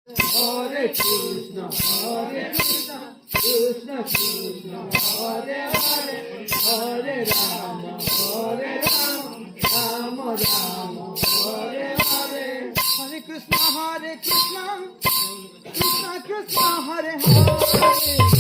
Hare Krishna, Krishna Krishna, Hare Hare, Hare Rama, Rama Rama, Hare Hare. Hare Krishna, Krishna Krishna, Hare Hare.